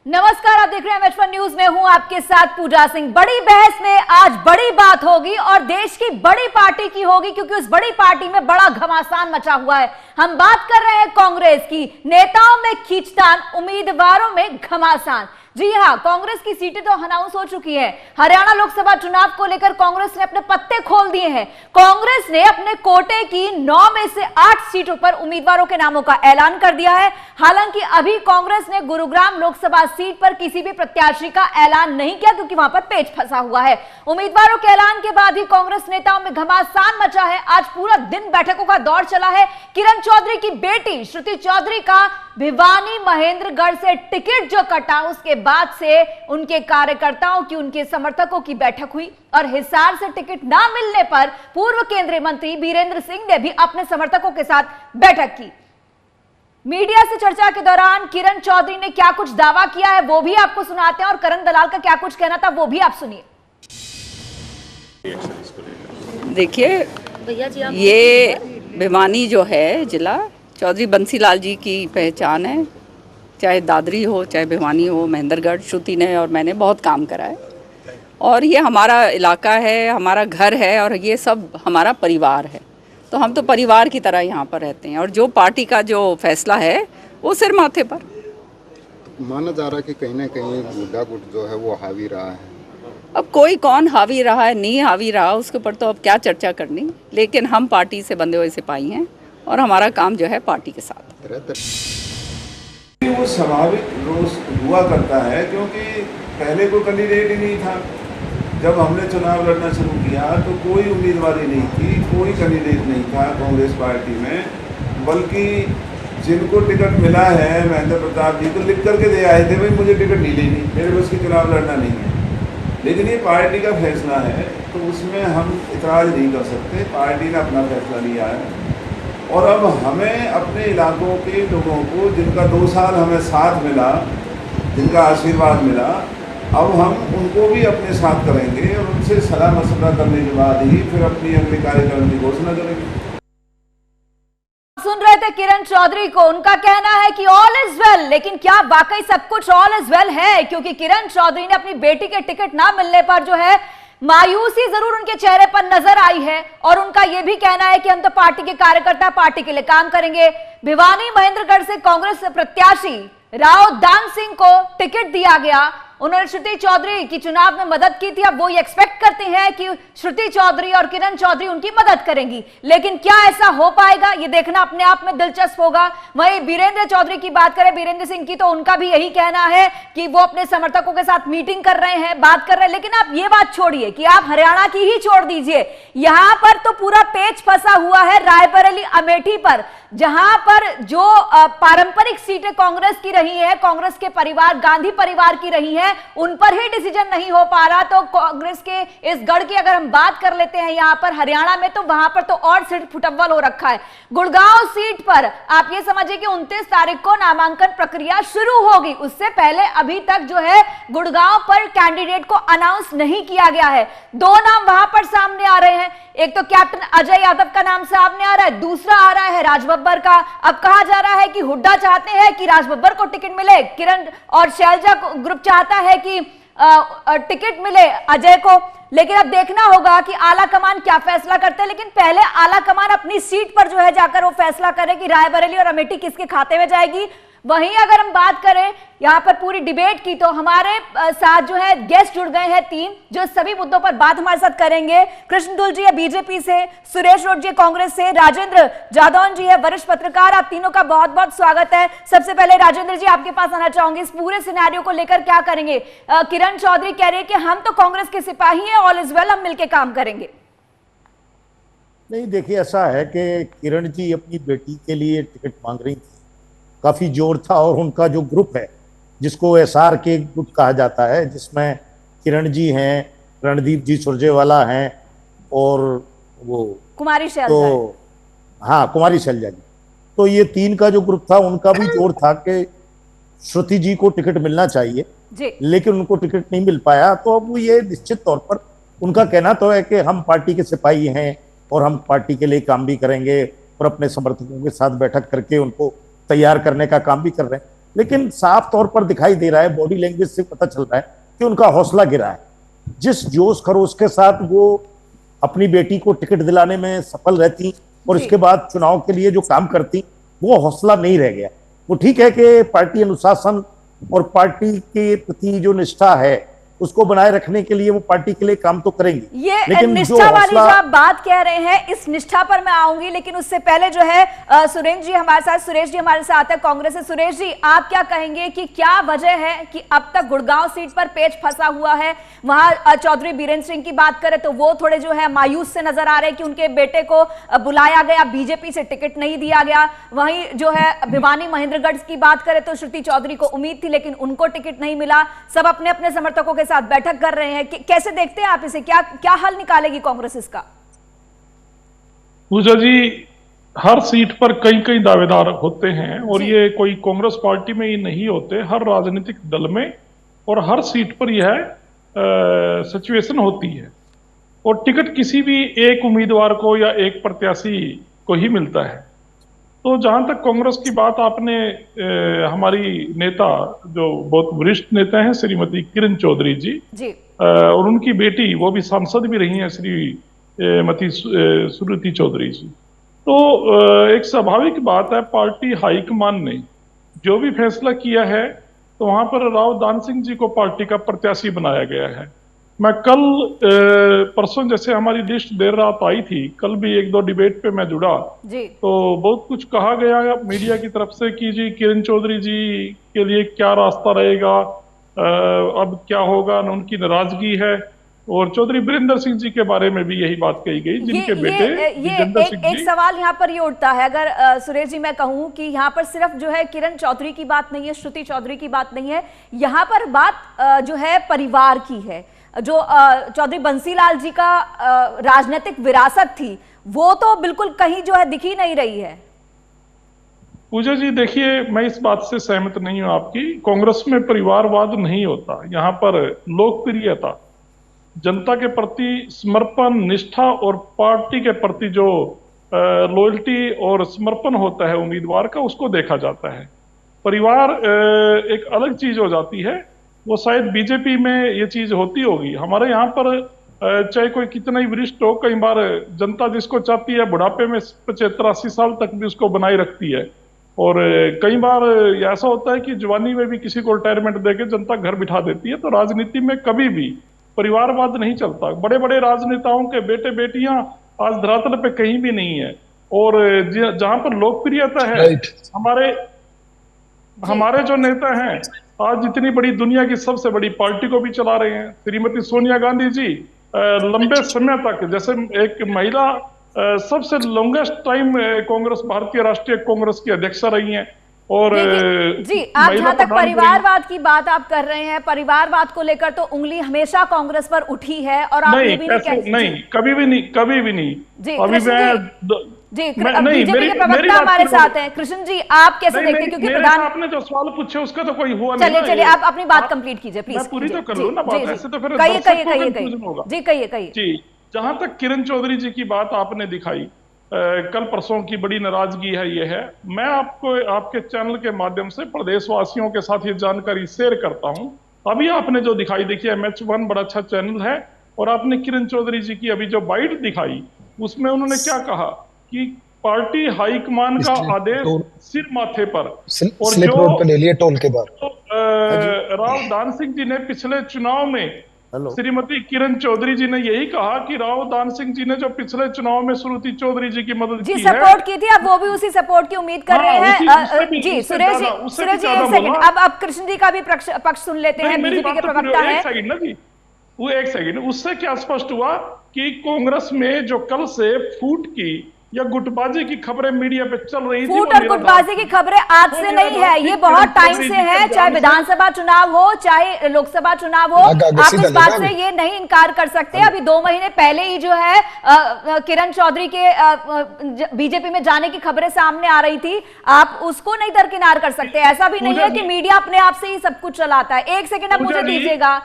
नमस्कार, आप देख रहे हैं H1 न्यूज में हूं आपके साथ पूजा सिंह। बड़ी बहस में आज बड़ी बात होगी और देश की बड़ी पार्टी की होगी, क्योंकि उस बड़ी पार्टी में बड़ा घमासान मचा हुआ है। हम बात कर रहे हैं कांग्रेस की। नेताओं में खींचतान, उम्मीदवारों में घमासान। जी हां, कांग्रेस की सीटें तो अनाउंस हो चुकी है। हरियाणा लोकसभा चुनाव को लेकर कांग्रेस ने अपने पत्ते खोल दिए हैं। कांग्रेस ने अपने कोटे की 9 में से 8 सीटों पर उम्मीदवारों के नामों का ऐलान कर दिया है। हालांकि अभी कांग्रेस ने गुरुग्राम लोकसभा सीट पर किसी भी प्रत्याशी का ऐलान नहीं किया, क्योंकि वहां पर पेच फंसा हुआ है। उम्मीदवारों के ऐलान के बाद ही कांग्रेस नेताओं में घमासान मचा है। आज पूरा दिन बैठकों का दौर चला है। किरण चौधरी की बेटी श्रुति चौधरी का भिवानी महेंद्रगढ़ से टिकट जो कटा, उसके बाद से उनके कार्यकर्ताओं की, उनके समर्थकों की बैठक हुई और हिसार से टिकट ना मिलने पर पूर्व केंद्रीय मंत्री वीरेंद्र सिंह ने भी अपने समर्थकों के साथ बैठक की। मीडिया से चर्चा के दौरान किरण चौधरी ने क्या कुछ दावा किया है वो भी आपको सुनाते हैं और करण दलाल का क्या कुछ कहना था वो भी आप सुनिए। देखिए, ये भिवानी जो है जिला, चौधरी बंसीलाल जी की पहचान है। चाहे दादरी हो, चाहे भिवानी हो, महेंद्रगढ़, श्रुति ने और मैंने बहुत काम करा है और ये हमारा इलाका है, हमारा घर है और ये सब हमारा परिवार है। तो हम तो परिवार की तरह यहाँ पर रहते हैं और जो पार्टी का जो फैसला है वो सिर माथे पर। माना जा रहा है कि कहीं ना कहीं मुद्दा गुट जो है वो हावी रहा है। अब कोई कौन हावी रहा है, नहीं हावी रहा, उसके ऊपर तो अब क्या चर्चा करनी। लेकिन हम पार्टी से बंधे हुए सिपाही हैं और हमारा काम जो है पार्टी के साथ। वो स्वाभाविक रोष हुआ करता है, क्योंकि पहले कोई कैंडिडेट ही नहीं था। जब हमने चुनाव लड़ना शुरू किया तो कोई उम्मीदवारी नहीं थी, कोई कैंडिडेट नहीं था कांग्रेस पार्टी में। बल्कि जिनको टिकट मिला है, महेंद्र प्रताप जी तो लिख करके दे आए थे, भाई मुझे टिकट मिली नहीं, मेरे बस की चुनाव लड़ना नहीं है। लेकिन ये पार्टी का फैसला है तो उसमें हम इतराज़ नहीं कर सकते। पार्टी ने अपना फैसला लिया है और अब हमें अपने इलाकों के लोगों को, जिनका 2 साल हमें साथ मिला, जिनका आशीर्वाद मिला, अब हम उनको भी अपने साथ करेंगे और उनसे सलाह मशवरा करने के बाद ही फिर अपनी अगले कार्यक्रम की घोषणा करेंगे। सुन रहे थे किरण चौधरी को। उनका कहना है कि ऑल इज वेल, लेकिन क्या वाकई सब कुछ ऑल इज वेल है? क्योंकि किरण चौधरी ने अपनी बेटी के टिकट ना मिलने पर जो है मायूसी जरूर उनके चेहरे पर नजर आई है और उनका यह भी कहना है कि हम तो पार्टी के कार्यकर्ता, पार्टी के लिए काम करेंगे। भिवानी महेंद्रगढ़ से कांग्रेस प्रत्याशी राव दान सिंह को टिकट दिया गया। उन्होंने श्रुति चौधरी की चुनाव में मदद की थी। अब वो ये एक्सपेक्ट करते हैं कि श्रुति चौधरी और किरण चौधरी उनकी मदद करेंगी, लेकिन क्या ऐसा हो पाएगा ये देखना अपने आप में दिलचस्प होगा। वहीं वीरेंद्र चौधरी की बात करें, वीरेंद्र सिंह की, तो उनका भी यही कहना है कि वो अपने समर्थकों के साथ मीटिंग कर रहे हैं, बात कर रहे हैं। लेकिन आप ये बात छोड़िए कि आप हरियाणा की ही छोड़ दीजिए, यहां पर तो पूरा पेच फंसा हुआ है रायबरेली अमेठी पर, जहां पर जो पारंपरिक सीटें कांग्रेस की रही है, कांग्रेस के परिवार, गांधी परिवार की रही है, उन पर ही डिसीजन नहीं हो पा रहा। तो कांग्रेस के इस गढ़ की अगर हम बात कर लेते हैं यहां पर हरियाणा में, तो वहां पर तो और सीट फुटअव्वल हो रखा है। गुड़गांव सीट पर आप ये समझिए कि 29 तारीख को नामांकन प्रक्रिया शुरू होगी। उससे पहले अभी तक जो है गुड़गांव पर कैंडिडेट को अनाउंस नहीं किया गया है। 2 नाम वहां पर सामने आ रहे हैं। एक तो कैप्टन अजय यादव का नाम सामने आ रहा है, दूसरा आ रहा है राज बब्बर का। अब कहा जा रहा है कि हुड्डा चाहते हैं कि राज बब्बर को टिकट मिले, किरण और शैलजा ग्रुप चाहता है कि टिकट मिले अजय को। लेकिन अब देखना होगा कि आला कमान क्या फैसला करते हैं। लेकिन पहले आला कमान अपनी सीट पर जो है जाकर वो फैसला करे कि रायबरेली और अमेठी किसके खाते में जाएगी। वहीं अगर हम बात करें यहां पर पूरी डिबेट की, तो हमारे साथ जो है गेस्ट जुड़ गए हैं 3, जो सभी मुद्दों पर बात हमारे साथ करेंगे। कृष्णदुल जी है बीजेपी से, सुरेश रोड जी कांग्रेस से, राजेंद्र जादौन जी है वरिष्ठ पत्रकार। आप तीनों का बहुत बहुत स्वागत है। सबसे पहले राजेंद्र जी आपके पास आना चाहूंगी, इस पूरे सिनेरियो को लेकर क्या करेंगे? किरण चौधरी कह रही है कि हम तो कांग्रेस के सिपाही हैं, ऑल इज वेल, हम मिलकर काम करेंगे। नहीं, देखिए, ऐसा है कि किरण जी अपनी बेटी के लिए टिकट मांग रही थी, काफी जोर था। और उनका जो ग्रुप है, जिसको एसआर के ग्रुप कहा जाता है, जिसमें किरण जी हैं, रणदीप जी सुरजेवाला हैं और वो कुमारी शैलजा, तो हाँ, कुमारी शैलजा जी। तो ये 3 का जो ग्रुप था, उनका भी जोर था कि श्रुति जी को टिकट मिलना चाहिए जी। लेकिन उनको टिकट नहीं मिल पाया। तो अब ये निश्चित तौर पर उनका कहना तो है कि हम पार्टी के सिपाही हैं और हम पार्टी के लिए काम भी करेंगे और अपने समर्थकों के साथ बैठक करके उनको तैयार करने का काम भी कर रहे हैं। लेकिन साफ तौर पर दिखाई दे रहा है, बॉडी लैंग्वेज से पता चल रहा है कि उनका हौसला गिरा है। जिस जोश खरोश के साथ वो अपनी बेटी को टिकट दिलाने में सफल रहती और इसके बाद चुनाव के लिए जो काम करती, वो हौसला नहीं रह गया। वो ठीक है कि पार्टी अनुशासन और पार्टी के प्रति जो निष्ठा है उसको बनाए रखने के लिए वो पार्टी के लिए काम तो करेंगे। ये लेकिन निष्ठा वाली जो आप बात कह रहे हैं, इस निष्ठा पर मैं आऊंगी, लेकिन उससे पहले जो है सुरेश जी हमारे साथ है कांग्रेस से। सुरेश जी, आप क्या कहेंगे कि क्या वजह है कि अब तक गुड़गांव सीट पर पेच फंसा हुआ है? वहां चौधरी बीरेंद्र सिंह की बात करें तो वो थोड़े जो है मायूस से नजर आ रहे हैं कि उनके बेटे को बुलाया गया, बीजेपी से टिकट नहीं दिया गया। वहीं जो है भिवानी महेंद्रगढ़ की बात करें तो श्रुति चौधरी को उम्मीद थी लेकिन उनको टिकट नहीं मिला। सब अपने अपने समर्थकों के साथ बैठक कर रहे हैं। कैसे देखते हैं आप इसे? क्या हल निकालेगी कांग्रेस इसका? पूजा जी, हर सीट पर कई कई दावेदार होते हैं और ये कोई कांग्रेस पार्टी में ही नहीं होते, हर राजनीतिक दल में और हर सीट पर यह सिचुएशन होती है। और टिकट किसी भी एक उम्मीदवार को या एक प्रत्याशी को ही मिलता है। तो जहां तक कांग्रेस की बात, आपने हमारी नेता जो बहुत वरिष्ठ नेता हैं श्रीमती किरण चौधरी जी और उनकी बेटी, वो भी सांसद भी रही हैं, श्रीमती श्रुति चौधरी जी। तो एक स्वाभाविक बात है, पार्टी हाईकमान ने जो भी फैसला किया है तो वहां पर राव दान सिंह जी को पार्टी का प्रत्याशी बनाया गया है। मैं कल परसों जैसे हमारी लिस्ट देर रात आई थी, कल भी एक दो डिबेट पे मैं जुड़ा जी। तो बहुत कुछ कहा गया मीडिया की तरफ से कि जी किरण चौधरी जी के लिए क्या रास्ता रहेगा, अब क्या होगा, उनकी नाराजगी है। और चौधरी बीरेंद्र सिंह जी के बारे में भी यही बात कही गई, जिनके बेटे एक सवाल यहाँ पर ये उठता है, अगर सुरेश जी मैं कहूँ कि यहाँ पर सिर्फ जो है किरण चौधरी की बात नहीं है, श्रुति चौधरी की बात नहीं है, यहाँ पर बात जो है परिवार की है। जो चौधरी बंसीलाल जी का राजनीतिक विरासत थी वो तो बिल्कुल कहीं जो है दिख ही नहीं रही है। पूजा जी देखिए, मैं इस बात से सहमत नहीं हूं आपकी। कांग्रेस में परिवारवाद नहीं होता, यहाँ पर लोकप्रियता, जनता के प्रति समर्पण, निष्ठा और पार्टी के प्रति जो लॉयल्टी और समर्पण होता है उम्मीदवार का, उसको देखा जाता है। परिवार एक अलग चीज हो जाती है, वो शायद बीजेपी में ये चीज होती होगी। हमारे यहाँ पर चाहे कोई कितना ही वरिष्ठ हो, कई बार जनता जिसको चाहती है बुढ़ापे में 75-80 साल तक भी उसको बनाए रखती है। और कई बार ऐसा होता है कि जवानी में भी किसी को रिटायरमेंट देके जनता घर बिठा देती है। तो राजनीति में कभी भी परिवारवाद नहीं चलता। बड़े बड़े राजनेताओं के बेटे बेटियां आज धरातल पे कहीं भी नहीं है। और जहां पर लोकप्रियता है, हमारे जो नेता हैं आज इतनी बड़ी दुनिया की सबसे बड़ी पार्टी को भी चला रहे हैं। श्रीमती सोनिया गांधी जी लंबे समय तक, जैसे एक महिला सबसे लॉन्गेस्ट टाइम कांग्रेस, भारतीय राष्ट्रीय कांग्रेस की अध्यक्षा रही हैं। और जी, आप जहां तक परिवारवाद की बात आप कर रहे हैं, परिवारवाद को लेकर तो उंगली हमेशा कांग्रेस पर उठी है और आप ये भी नहीं, कभी भी नहीं जी। बीजेपी के प्रवक्ता हमारे साथ हैं। कृष्ण जी, आप कैसे देखते हैं? क्योंकि आपने जो सवाल पूछे उसका तो कोई हुआ नहीं। चलिए आप अपनी बात कंप्लीट कीजिए प्लीज। पूरी तो कर लो ना बात, ऐसे तो फिर कहिए जी। जहां तक किरण चौधरी जी की बात आपने दिखाई, कल परसों की बड़ी नाराजगी है, ये है। मैं आपको आपके चैनल के माध्यम से प्रदेशवासियों के साथ ये जानकारी शेयर करता हूं। अभी आपने जो दिखाई, देखिए MH1 बड़ा अच्छा चैनल है, और आपने किरण चौधरी जी की अभी जो बाइट दिखाई उसमें उन्होंने क्या कहा कि पार्टी हाईकमान का आदेश सिर माथे पर, और जो राव दान सिंह जी ने पिछले चुनाव में, श्रीमती किरण चौधरी जी ने यही कहा कि राव दान सिंह जी ने जो पिछले चुनाव में श्रुति चौधरी जी की मदद की सपोर्ट की थी, अब वो भी उसी सपोर्ट की उम्मीद कर रहे हैं। जी सुरेश जी एक सेकंड, अब कृष्ण जी का भी पक्ष सुन लेते हैं, बीजेपी के प्रवक्ता है। एक सेकंड, उससे क्या स्पष्ट हुआ कि कांग्रेस में जो कल से फूट की या गुटबाजी की खबरें मीडिया पे चल रही थी, फूट और गुटबाजी की खबरें आज से नहीं है, ये बहुत टाइम से है। चाहे विधानसभा चुनाव हो, चाहे लोकसभा चुनाव हो, आप इस बात से ये नहीं इनकार कर सकते। अभी 2 महीने पहले ही जो है किरण चौधरी के बीजेपी में जाने की खबरें सामने आ रही थी, आप उसको नहीं दरकिनार कर सकते। ऐसा भी नहीं है कि मीडिया अपने आप से ही सब कुछ चलाता है। एक सेकंड आप मुझे दीजिएगा,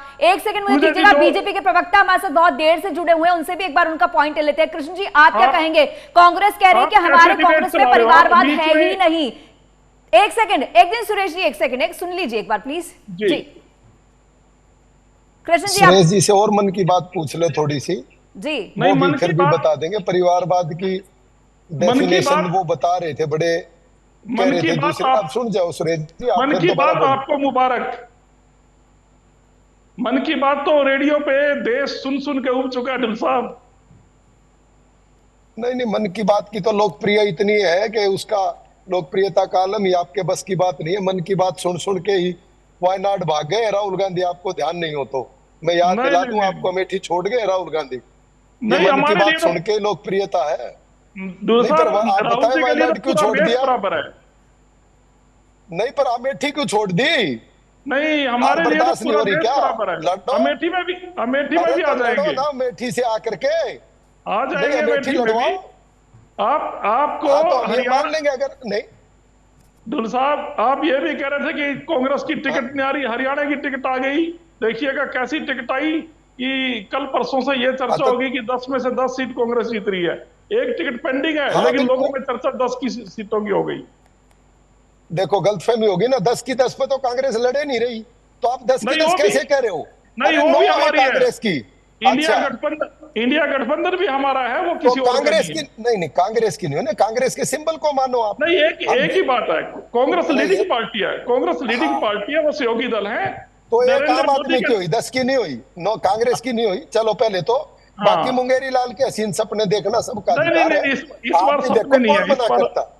बीजेपी के प्रवक्ता हमारे साथ बहुत देर से जुड़े हुए हैं, उनसे भी एक बार उनका पॉइंट ले लेते हैं। कृष्ण जी, आप क्या कहेंगे? कांग्रेस कह रही है कि हमारे कांग्रेस में परिवारवाद है ही नहीं। एक सेकंड, एक दिन सुरेश जी, एक सेकंड, एक सुन लीजिए एक बार प्लीज जी। कृष्ण जी सुरेश जी से और मन की बात पूछ ले थोड़ी सी, जी नहीं, वो मन भी की फिर भी बात, बता देंगे। परिवारवाद की मन की डेफिनेशन बात, वो बता रहे थे, बड़े कह मन रहे की थे बात दूसरे। अब आप, सुन जाओ सुरेश जी, आप मन फिर की दोबारा बात बोलो। आपको मुबारक। मन की बात तो रेडियो पे देश सुन सुन के उब चुका है ढिल साहब। नहीं नहीं, मन की बात की तो लोकप्रिय इतनी है कि उसका लोकप्रियता का आलम ही आपके बस की बात नहीं है। मन की बात सुन सुन के ही वायनाड भाग गए राहुल गांधी, आपको ध्यान नहीं हो तो मैं याद नहीं दिला नहीं दूं नहीं, आपको, अमेठी छोड़ गए राहुल गांधी। ये नहीं मन की हमारे बात लिए तो सुन के लोकप्रियता है। ढिल नहीं पर साहब, आप राहुल बताएं जी के लिए वायनाड तो क्यों पूरा छोड़ देश दिया? बराबर है। नहीं पर अमेठी क्यों छोड़ दी? नहीं, हमारे लिए तो बर्दाश्त नहीं पूरा हो रही देश क्या? बराबर है। लड़ो। अमेठी में भी, अमेठी में अरे भी आ तो लड़ो जाएंगे, ना अमेठी से आकर के। आ नहीं जाएंगे अमेठी अमेठी में भी। लड़वाओ। आपको हाँ तो हम ये हरियाणा, मान लेंगे अगर नहीं। ढुल साहब आप ये भी कह रहे थे कि कांग्रेस की हाँ। टिकट नहीं आ रही, हरियाणा की टिकट आ गई। देखिएगा कैसी टिकट आई कि कल परसों से ये हाँ चर्चा तो होगी कि 10 में से 10 सीट कांग्रेस जीत रही है। एक टिकट पेंडिंग है, हाँ लेकिन लोगों बिल्कुल। में चर्चा 10 की सीटों की हो गई। देखो गलतफहमी होगी ना, 10 की 10 पे तो कांग्रेस लड़े नहीं रही, तो आप 10 की नहीं 10 वो भी, कैसे कह रहे हो? नहीं अरे वो 9 भी है हमारी है। कांग्रेस की। इंडिया अच्छा गठबंधन, इंडिया गठबंधन भी हमारा है, वो तो किसी और का कांग्रेस नहीं की है। नहीं नहीं, कांग्रेस की नहीं है ना, कांग्रेस के सिंबल को मानो आप। नहीं, एक हम एक ही बात है, कांग्रेस नहीं लीडिंग है। पार्टी है, कांग्रेस लीडिंग हाँ पार्टी है, वो सहयोगी दल है तो एक नरेंद्र आम मोदी आदमी की के। हुई, 10 की नहीं हुई, नो कांग्रेस की नहीं हुई। चलो पहले तो बाकी हाँ, मुंगेरी लाल के हसीन सपने देखना सबका नहीं नहीं अधिकार है। नहीं, इस आप बार भी सपने देखो नहीं है, कौन मना करता।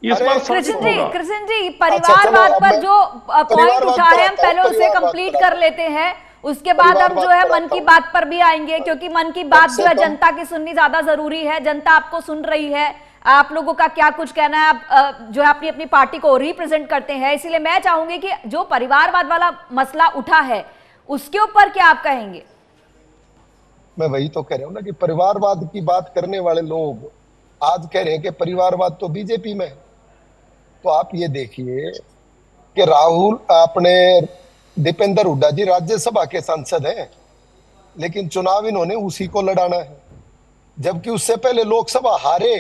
इस अरे बार कृष्ण साबित जी, होगा। कृष्ण जी, अच्छा चलो परिवारवाद अब पर मैं जो पॉइंट परिवारवाद उठा पर है हम आता हूँ, पहले उसे परिवारवाद कंप्लीट पर कर आता हूँ। लेते हैं, उसके बाद हम जो परिवारवाद है पर मन आता की हूँ। बात पर भी आएंगे, क्योंकि मन की कम बात से जो है कम जनता की सुननी ज्यादा जरूरी है। जनता आपको सुन रही है, आप लोगों का क्या कुछ कहना है, आप जो है अपनी अपनी पार्टी को रिप्रेजेंट करते हैं। इसीलिए मैं चाहूंगी कि जो परिवारवाद वाला मसला उठा है उसके ऊपर क्या आप कहेंगे? मैं वही तो कह रहा हूँ ना कि परिवारवाद की बात करने वाले लोग आज कह रहे हैं कि परिवारवाद तो बीजेपी में है। तो आप ये देखिए कि राहुल अपने दीपेंद्र हुड्डा जी राज्यसभा के सांसद हैं, लेकिन चुनाव इन्होंने उसी को लड़ाना है, जबकि उससे पहले लोकसभा हारे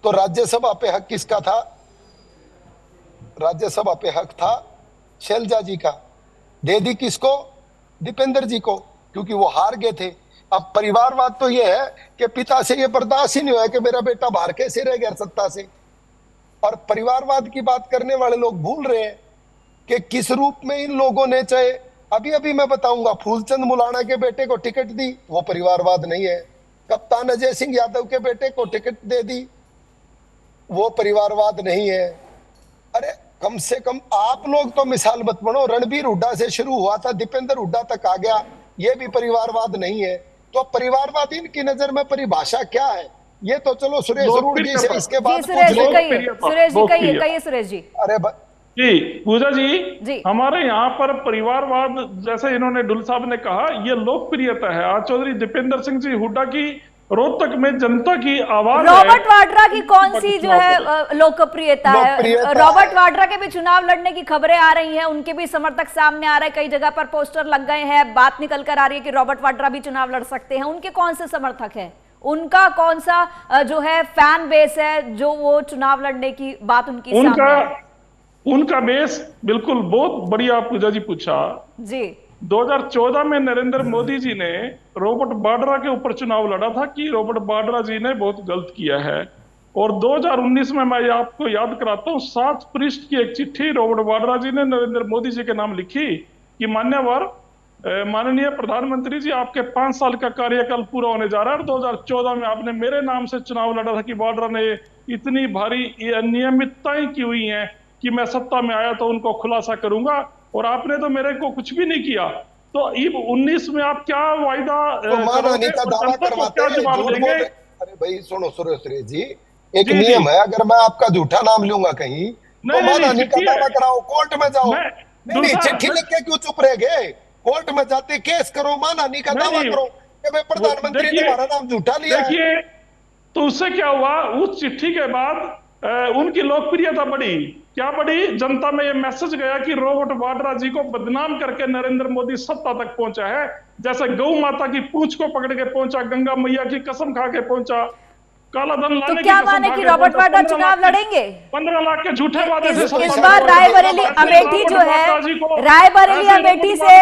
तो राज्यसभा पे हक किसका था? राज्यसभा पे हक था शैलजा जी का, दे दी किसको? दीपेंद्र जी को, क्योंकि वो हार गए थे। अब परिवारवाद तो ये है कि पिता से ये बर्दाश्त ही नहीं हुआ कि मेरा बेटा बाहर कैसे रह गया सत्ता से। और परिवारवाद की बात करने वाले लोग भूल रहे हैं कि किस रूप में इन लोगों ने, चाहे अभी अभी मैं बताऊंगा, फूलचंद मुलाना के बेटे को टिकट दी, वो परिवारवाद नहीं है। कप्तान अजय सिंह यादव के बेटे को टिकट दे दी, वो परिवारवाद नहीं है। अरे कम से कम आप लोग तो मिसाल मत बनो, रणबीर हुड्डा से शुरू हुआ था, दीपेंद्र हुड्डा तक आ गया, ये भी परिवारवाद नहीं है। तो परिवारवाद इनकी नजर में परिभाषा क्या है? ये तो चलो सुरेश अरोड़ जी से इसके जी बाद सुरेश जी पूछ लो। कहिए, सुरेश जी कहिए, कहिए सुरेश जी। अरे जी पूजा जी। जी, हमारे यहाँ पर परिवारवाद, जैसे इन्होंने डुल साहब ने कहा, ये लोकप्रियता है। आज चौधरी दीपेंद्र सिंह जी हुड्डा की रोहतक में जनता की आवाज है। रॉबर्ट वाड्रा की कौन सी जो है लोकप्रियता है? रॉबर्ट वाड्रा के भी चुनाव लड़ने की खबरें आ रही हैं, उनके भी समर्थक सामने आ रहे हैं, कई जगह पर पोस्टर लग गए हैं, बात निकल कर आ रही है कि रॉबर्ट वाड्रा भी चुनाव लड़ सकते हैं। उनके कौन से समर्थक हैं? उनका कौन सा जो है फैन बेस है जो वो चुनाव लड़ने की बात उनकी उनका बेस बिल्कुल बहुत बढ़िया पूजा जी पूछा जी। 2014 में नरेंद्र मोदी जी ने रॉबर्ट वाड्रा के ऊपर चुनाव लड़ा था कि रॉबर्ट वाड्रा जी ने बहुत गलत किया है। और 2019 में मैं आपको याद कराता हूँ, 7 पृष्ठ की एक चिट्ठी रॉबर्ट वाड्रा जी ने नरेंद्र मोदी जी के नाम लिखी कि माननीय प्रधानमंत्री जी, आपके 5 साल का कार्यकाल पूरा होने जा रहा है और 2014 में आपने मेरे नाम से चुनाव लड़ा था कि वाड्रा ने इतनी भारी अनियमितताएं की हुई हैं कि मैं सत्ता में आया तो उनको खुलासा करूंगा, और आपने तो मेरे को कुछ भी नहीं किया। तो अब 19 में आप क्या वायदा मानहानि का दावा करवाते हैं, जवाब झूठ देंगे? बोल रहे। अरे भाई सुनो सुरेश जी, एक नियम है, अगर मैं आपका झूठा नाम लूंगा कहीं तो मानहानि का दावा कराओ, कोर्ट में जाओ। नहीं चिट्ठी लिख के क्यों चुप रह गए? कोर्ट में जाते केस करो, मानहानि का दावा करो कि भाई प्रधानमंत्री ने हमारा नाम झूठा लिया। देखिए तो उससे क्या हुआ, उस चिट्ठी के बाद उनकी लोकप्रियता बढ़ी। क्या बढ़ी? जनता में यह मैसेज गया कि रॉबर्ट वाड्रा जी को बदनाम करके नरेंद्र मोदी सत्ता तक पहुंचा है। जैसे गौ माता की पूंछ को पकड़ के पहुंचा, गंगा मैया की कसम खा के पहुंचा, काला धन लाने तो क्या की कसम माने खा कि के रॉबर्ट बोलते, वाड्रा 15 चुनाव लाख के- लड़ेंगे? 15 लाख के झूठे वादे थे। इस बार रायबरेली अमेठी जो है, रायबरेली अमेठी से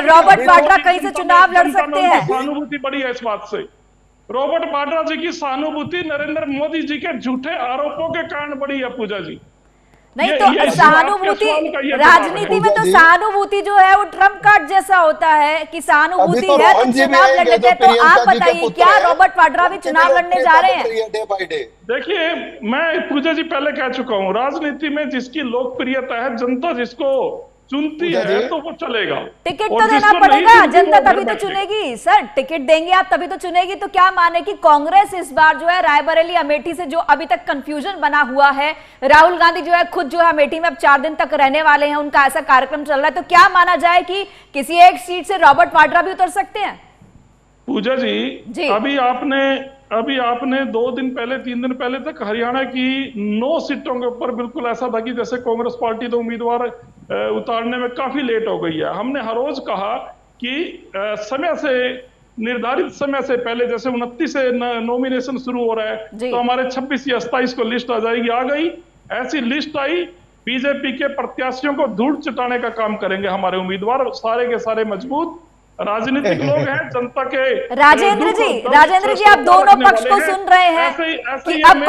रॉबर्ट वाड्रा कहीं से चुनाव लड़ सकते हैं। सहानुभूति बड़ी है इस बात से। रॉबर्ट वाड्रा जी की सहानुभूति नरेंद्र मोदी जी के झूठे आरोपों के कारण बड़ी है पूजा जी। नहीं ये तो आपके सहानुभूति, सवाल का ये जवाब राजनीति है। में तो पूजा जी, सहानुभूति जो है वो ट्रम्प कार्ड जैसा होता है कि सहानुभूति अभी तो है तो रोहन जी भी चुनाव आएंगे, लड़ लेते हैं। जो तो प्रियंका आप जी के बताइए पुत्र क्या हैं, रॉबर्ट वाड्रा भी चुनाव लड़ने जा रहे हैं? Day by day. देखिए, मैं पूजा जी पहले कह चुका हूं, राजनीति में जिसकी लोकप्रियता है, जनता जिसको चुनती पूजा है जी, तो वो चलेगा। टिकट और तो देना जिसको नहीं पड़ेगा, चुनती, जनता वो घर तभी तो बैठे। चुनेगी। सर टिकट देंगे आप तभी तो चुनेगी। तो क्या माने कि कांग्रेस इस बार जो है रायबरेली अमेठी से जो अभी तक कंफ्यूजन बना हुआ है, राहुल गांधी जो है खुद जो है अमेठी में अब 4 दिन तक रहने वाले हैं, उनका ऐसा कार्यक्रम चल रहा है, तो क्या माना जाए कि किसी एक सीट से रॉबर्ट वाड्रा भी उतर सकते हैं? पूजा जी, अभी आपने 2 दिन पहले 3 दिन पहले तक हरियाणा की 9 सीटों के ऊपर बिल्कुल ऐसा था कि जैसे कांग्रेस पार्टी तो उम्मीदवार उतारने में काफी लेट हो गई है। हमने हर रोज कहा कि समय से, निर्धारित समय से पहले, जैसे 29 से नॉमिनेशन शुरू हो रहा है जी। तो हमारे 26 या 27 को लिस्ट आ जाएगी। आ गई, ऐसी लिस्ट आई। बीजेपी के प्रत्याशियों को धूल चटाने का काम करेंगे हमारे उम्मीदवार, सारे के सारे मजबूत राजनीतिक लोग हैं, जनता के। राजेंद्र जी आप दोनों पक्ष को सुन रहे हैं कि अब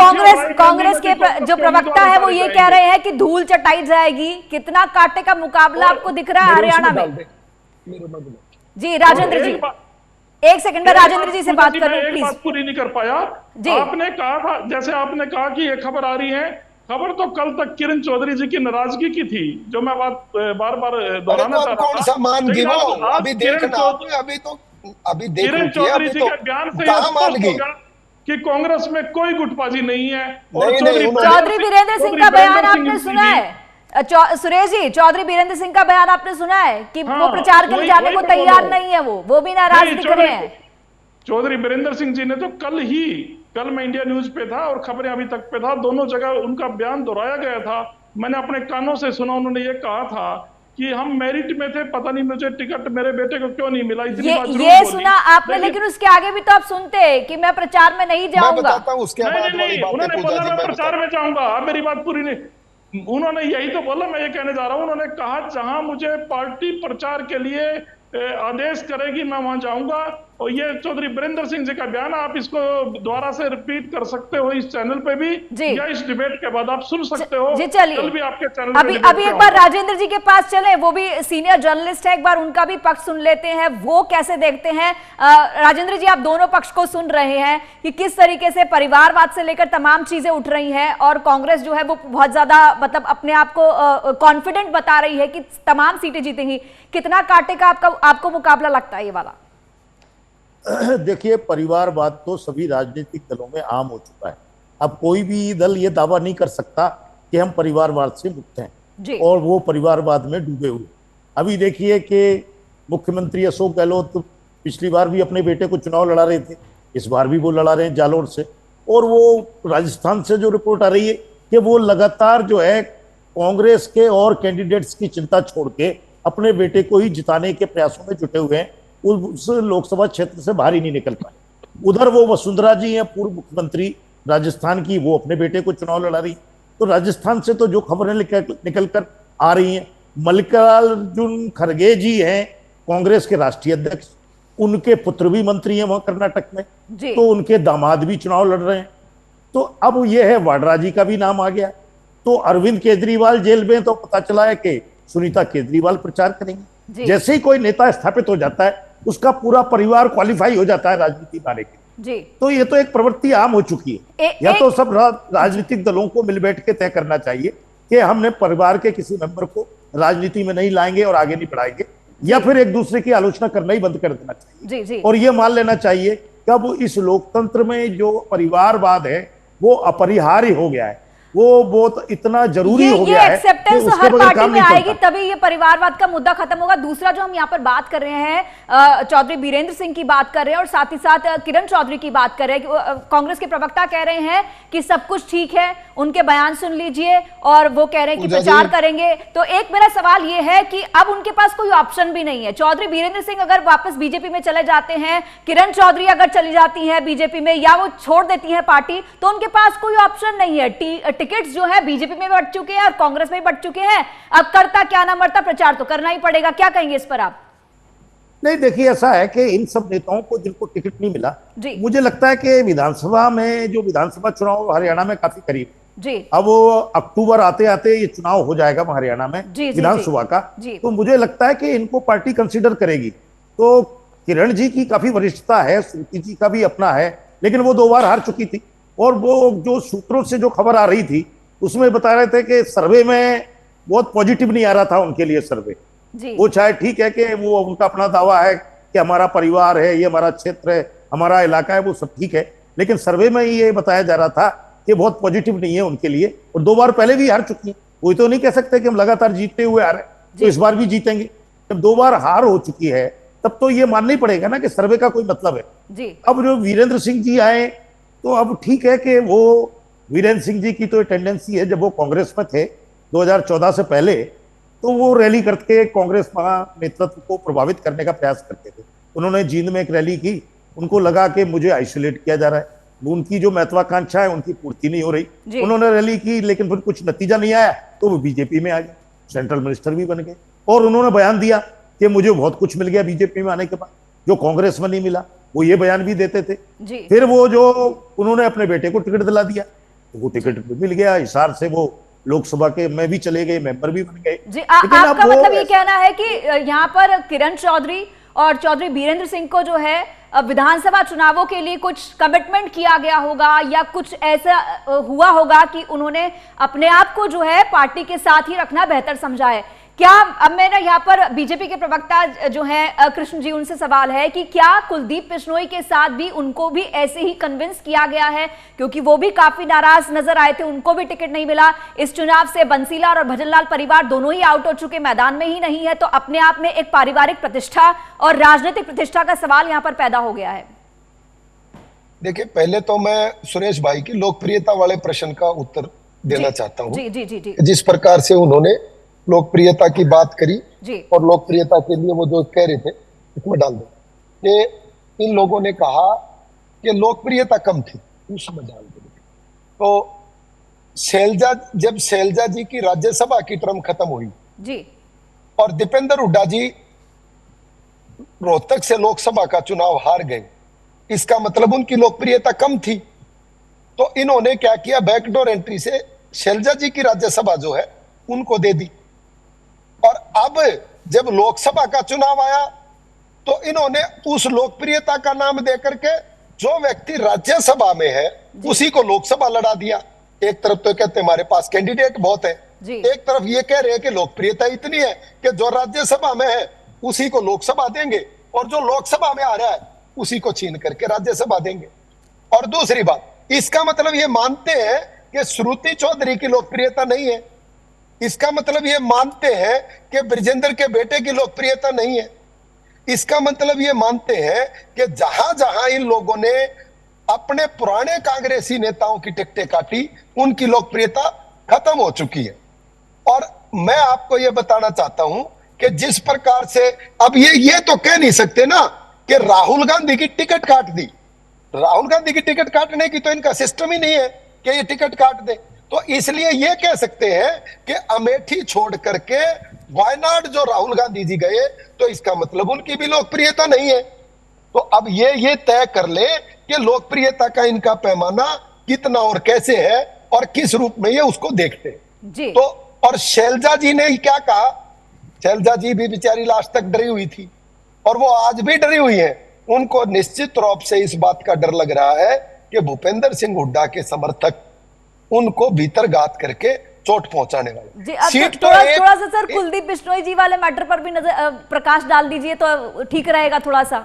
कांग्रेस के जो प्रवक्ता है वो ये कह रहे हैं कि धूल चटाई जाएगी। कितना कांटे का मुकाबला आपको दिख रहा है हरियाणा में? जी राजेंद्र जी, एक सेकंड में राजेंद्र जी से बात करूं एक प्लीज। बात पूरी नहीं कर पाया जी। आपने कहा था, जैसे आपने कहा कि ये खबर आ रही है, खबर तो कल तक किरण चौधरी जी की नाराजगी की थी, जो मैं बात बार बार दोहराना अरे चाह तो रहा कौन सा मान गई वो? अभी देखना, अभी देख किरण लीजिए, चौधरी अभी जी तो के बयान से कहाँ मान गई? कि कांग्रेस में कोई गुटबाजी नहीं है। और नहीं, चौधरी बीरेंद्र सिंह का बयान आपने सुना है? सुरेश जी, चौधरी बीरेंद्र सिंह का बयान आपने सुना है कि वो हाँ, प्रचार के लिए जाने वही को मैं बोल तैयार रहा हूं। नहीं है, वो भी नाराज दिख रहे हैं। चौधरी बीरेंद्र सिंह जी ने तो कल मैं इंडिया न्यूज पे था और खबरें अभी तक पे था, दोनों जगह उनका बयान दोहराया गया था। मैंने अपने कानों से सुना, उन्होंने ये कहा था कि हम मेरिट में थे, पता नहीं मुझे टिकट मेरे बेटे को क्यों नहीं मिला। इतनी बात जरूर ये बोली। सुना आपने, लेकिन उसके आगे भी तो आप सुनते कि मैं प्रचार में नहीं मैं जाऊंगा। बताता हूँ उसके बाद वाली नहीं, बातें उन्होंने पूजा बोला जी, मैं मैं प्रचार बताता में जाऊंगा। आप मेरी बात पूरी नहीं, उन्होंने यही तो बोला, मैं ये कहने जा रहा हूं। उन्होंने कहा जहां मुझे पार्टी प्रचार के लिए आदेश करेगी मैं वहां जाऊंगा। और ये चौधरी बीरेंद्र सिंह जी का बयान, आप इसको दोबारा से रिपीट कर सकते हो इस चैनल पे भी, या इस डिबेट के बाद आप सुन सकते हो। जी चलिए, कल भी आपके चैनल अभी एक बार राजेंद्र जी के पास चले, वो भी सीनियर जर्नलिस्ट है, एक बार उनका भी पक्ष सुन लेते हैं, वो कैसे देखते हैं। राजेंद्र जी, आप दोनों पक्ष को सुन रहे हैं कि किस तरीके से परिवारवाद से लेकर तमाम चीजें उठ रही हैं और कांग्रेस जो है वो बहुत ज्यादा मतलब अपने आप को कॉन्फिडेंट बता रही है कि तमाम सीटें जीतेंगी। कितना कांटे का आपको मुकाबला लगता है ये वाला? देखिए, परिवारवाद तो सभी राजनीतिक दलों में आम हो चुका है। अब कोई भी दल ये दावा नहीं कर सकता कि हम परिवारवाद से मुक्त हैं और वो परिवारवाद में डूबे हुए। अभी देखिए कि मुख्यमंत्री अशोक गहलोत तो पिछली बार भी अपने बेटे को चुनाव लड़ा रहे थे, इस बार भी वो लड़ा रहे हैं जालोर से। और वो राजस्थान से जो रिपोर्ट आ रही है कि वो लगातार जो है कांग्रेस के और कैंडिडेट्स की चिंता छोड़ के अपने बेटे को ही जिताने के प्रयासों में जुटे हुए हैं, उस लोकसभा क्षेत्र से बाहर ही नहीं निकल पाए। उधर वो वसुंधरा जी हैं, पूर्व मुख्यमंत्री राजस्थान की, वो अपने बेटे को चुनाव लड़ा रही। तो राजस्थान से तो जो खबरें निकल कर आ रही हैं, मल्लिकार्जुन खड़गे जी हैं कांग्रेस के राष्ट्रीय अध्यक्ष, उनके पुत्र भी मंत्री हैं वहां कर्नाटक में, तो उनके दामाद भी चुनाव लड़ रहे हैं। तो अब यह है वाड्रा जी का भी नाम आ गया। तो अरविंद केजरीवाल जेल में, तो पता चला है कि सुनीता केजरीवाल प्रचार करेंगे। जैसे ही कोई नेता स्थापित हो जाता है, उसका पूरा परिवार क्वालिफाई हो जाता है राजनीति में आने के लिए। तो ये तो एक प्रवृत्ति आम हो चुकी है। या तो सब राजनीतिक दलों को मिल बैठ के तय करना चाहिए कि हमने परिवार के किसी मेंबर को राजनीति में नहीं लाएंगे और आगे नहीं बढ़ाएंगे, या फिर एक दूसरे की आलोचना करना ही बंद कर देना चाहिए। और ये मान लेना चाहिए कि अब इस लोकतंत्र में जो परिवारवाद है वो अपरिहार्य हो गया है। वो बहुत इतना जरूरी हो गया है कि एक्सेप्टेंस उसके हर बगैर पार्टी काम में नहीं आएगी चलता। तभी ये परिवारवाद का मुद्दा खत्म होगा। दूसरा जो हम यहाँ पर बात कर रहे हैं, चौधरी बीरेंद्र सिंह की बात कर रहे हैं और साथ ही साथ किरण चौधरी की बात कर रहे हैं कि कांग्रेस के प्रवक्ता कह रहे हैं कि सब कुछ ठीक है, उनके बयान सुन लीजिए और वो कह रहे हैं कि प्रचार करेंगे। तो एक मेरा सवाल ये है कि अब उनके पास कोई ऑप्शन भी नहीं है। चौधरी बीरेंद्र सिंह अगर वापस बीजेपी में चले जाते हैं, किरण चौधरी अगर चली जाती है बीजेपी में या वो छोड़ देती है पार्टी, तो उनके पास कोई ऑप्शन नहीं है। टिकट्स जो है बीजेपी में बढ़ चुके हैं और कांग्रेस में बढ़ चुके हैं। अब करता क्या ना मरता, प्रचार तो करना ही पड़ेगा। क्या कहेंगे इस पर आप? नहीं, देखिए ऐसा है कि इन सब नेताओं को जिनको टिकट नहीं मिला, मुझे लगता है कि विधानसभा में जो विधानसभा चुनाव हरियाणा में काफी करीब जी, अब वो अक्टूबर आते आते ये चुनाव हो जाएगा हरियाणा में विधानसभा का, तो मुझे लगता है कि इनको पार्टी कंसीडर करेगी। तो किरण जी की काफी वरिष्ठता है, श्रुति जी का भी अपना है, लेकिन वो 2 बार हार चुकी थी और वो जो सूत्रों से जो खबर आ रही थी उसमें बता रहे थे कि सर्वे में बहुत पॉजिटिव नहीं आ रहा था उनके लिए सर्वे। वो चाहे ठीक है कि वो उनका अपना दावा है कि हमारा परिवार है, ये हमारा क्षेत्र है, हमारा इलाका है, वो सब ठीक है, लेकिन सर्वे में ये बताया जा रहा था कि बहुत पॉजिटिव नहीं है उनके लिए। और 2 बार पहले भी हार चुकी है, कोई तो नहीं कह सकते कि हम लगातार जीतते हुए आ रहे हैं, तो इस बार भी जीतेंगे। जब 2 बार हार हो चुकी है तब तो ये मानना ही पड़ेगा ना कि सर्वे का कोई मतलब है। अब जो वीरेंद्र सिंह जी आए तो अब ठीक है कि वो वीरेंद्र सिंह जी की तो टेंडेंसी है, जब वो कांग्रेस में थे 2014 से पहले, तो वो रैली करके कांग्रेस नेतृत्व को प्रभावित करने का प्रयास करते थे। उन्होंने जींद में एक रैली की, उनको लगा कि मुझे आइसोलेट किया जा रहा है, उनकी जो महत्वाकांक्षा है उनकी पूर्ति नहीं हो रही। उन्होंने रैली की लेकिन फिर कुछ नतीजा नहीं आया, तो वो बीजेपी में आ गए, सेंट्रल मिनिस्टर भी बन गए और उन्होंने बयान दिया कि मुझे बहुत कुछ मिल गया बीजेपी में आने के बाद, जो कांग्रेस में नहीं मिला। वो ये बयान भी देते थे। फिर वो जो उन्होंने अपने बेटे को टिकट दिला दिया, तो वो टिकट मिल गया, हिसार से वो लोकसभा के में भी चले गए, मेंबर भी बन गए। जी, आपका मतलब ये कहना है कि यहाँ पर किरण चौधरी और चौधरी बीरेंद्र सिंह को जो है विधानसभा चुनावों के लिए कुछ कमिटमेंट किया गया होगा या कुछ ऐसा हुआ होगा कि उन्होंने अपने आप को जो है पार्टी के साथ ही रखना बेहतर समझा है। क्या, अब मेरा यहाँ पर बीजेपी के प्रवक्ता जो है कृष्ण जी, उनसे सवाल है कि क्या कुलदीप बिश्नोई के साथ भी उनको भी ऐसे ही कन्विंस किया गया है, क्योंकि वो भी काफी नाराज नजर आए थे, उनको भी टिकट नहीं मिला। इस चुनाव से बंसीलाल और भजनलाल परिवार दोनों ही आउट हो चुके, मैदान में ही नहीं है, तो अपने आप में एक पारिवारिक प्रतिष्ठा और राजनीतिक प्रतिष्ठा का सवाल यहाँ पर पैदा हो गया है। देखिए, पहले तो मैं सुरेश भाई की लोकप्रियता वाले प्रश्न का उत्तर देना चाहता हूँ। जी जी जी जी। जिस प्रकार से उन्होंने लोकप्रियता की बात करी और लोकप्रियता के लिए वो जो कह रहे थे इसमें डाल दो कि इन लोगों ने कहा कि लोकप्रियता कम थी, उसमें डाल दो। तो जब शैलजा जी की राज्यसभा की टर्म खत्म हुई जी और दीपेंद्र हुड्डा जी रोहतक से लोकसभा का चुनाव हार गए, इसका मतलब उनकी लोकप्रियता कम थी। तो इन्होंने क्या किया, बैकडोर एंट्री से शैलजा जी की राज्यसभा जो है उनको दे दी। और अब जब लोकसभा का चुनाव आया तो इन्होंने उस लोकप्रियता का नाम देकर के जो व्यक्ति राज्यसभा में है उसी को लोकसभा लड़ा दिया। एक तरफ तो कहते हैं हमारे पास कैंडिडेट बहुत है, एक तरफ ये कह रहे हैं कि लोकप्रियता इतनी है कि जो राज्यसभा में है उसी को लोकसभा देंगे और जो लोकसभा में आ रहा है उसी को छीन करके राज्यसभा देंगे। और दूसरी बात, इसका मतलब ये मानते हैं कि श्रुति चौधरी की लोकप्रियता नहीं है, इसका मतलब ये मानते हैं कि ब्रिजेंद्र के बेटे की लोकप्रियता नहीं है, इसका मतलब ये मानते हैं कि जहां जहां इन लोगों ने अपने पुराने कांग्रेसी नेताओं की टिकटें काटी उनकी लोकप्रियता खत्म हो चुकी है। और मैं आपको ये बताना चाहता हूं कि जिस प्रकार से अब ये तो कह नहीं सकते ना कि राहुल गांधी की टिकट काट दी। राहुल गांधी की टिकट काटने की तो इनका सिस्टम ही नहीं है कि ये टिकट काट दे। तो इसलिए ये कह सकते हैं कि अमेठी छोड़ करके वायनाड जो राहुल गांधी जी गए तो इसका मतलब उनकी भी लोकप्रियता नहीं है। तो अब ये तय कर ले कि लोकप्रियता का इनका पैमाना कितना और कैसे है और किस रूप में ये उसको देखते हैं। तो और शैलजा जी ने क्या कहा, शैलजा जी भी बेचारी लास्ट तक डरी हुई थी और वो आज भी डरी हुई है। उनको निश्चित रूप से इस बात का डर लग रहा है कि भूपेंद्र सिंह हुड्डा के समर्थक उनको भीतर घात करके चोट पहुंचाने वाले। सीट तो थोड़ा सा सर कुलदीप बिश्नोई जी वाले मैटर पर भी नजर प्रकाश डाल दीजिए तो ठीक रहेगा थोड़ा सा।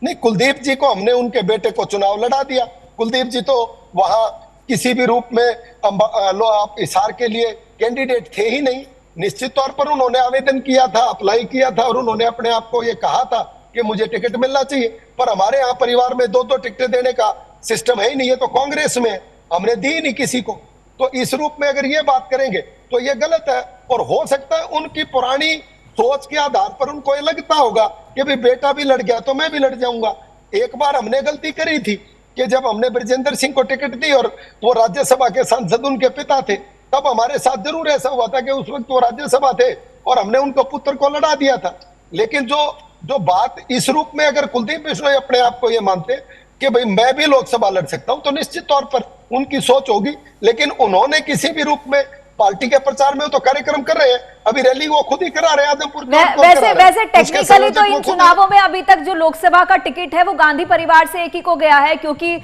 नहीं, कुलदीप जी को हमने उनके बेटे को चुनाव लड़ा दिया। कुलदीप जी तो वहां किसी भी रूप में आप हिसार के लिए कैंडिडेट थे ही नहीं। निश्चित तौर पर उन्होंने आवेदन किया था, अप्लाई किया था और उन्होंने अपने आप को ये कहा था कि मुझे टिकट मिलना चाहिए, पर हमारे यहाँ परिवार में 2-2 टिकटें देने का सिस्टम है ही नहीं है, तो कांग्रेस में हमने दी नहीं किसी को। तो इस रूप में अगर ये बात करेंगे तो ये गलत है। और हो सकता है उनकी पुरानी सोच के आधार पर उनको ये लगता होगा कि भाई बेटा भी लड़ गया तो मैं भी लड़ जाऊंगा। एक बार हमने गलती करी थी कि जब हमने ब्रजेंद्र सिंह को टिकट दी और वो राज्यसभा के सांसद उनके पिता थे, तब हमारे साथ जरूर ऐसा हुआ था कि उस वक्त वो राज्यसभा थे और हमने उनको पुत्र को लड़ा दिया था। लेकिन जो बात इस रूप में अगर कुलदीप बिश्नोई अपने आप को ये मानते कि भाई मैं भी लोकसभा लड़ सकता हूं, तो निश्चित तौर पर उनकी सोच होगी। लेकिन उन्होंने किसी भी रूप में पार्टी के प्रचार में तो कार्यक्रम कर रहे हैं, अभी रैली वो खुद ही करा रहे हैं आदमपुर। वैसे टेक्निकली तो इन चुनावों में अभी तक जो लोकसभा का टिकट है वो गांधी परिवार से एक ही को गया है, क्योंकि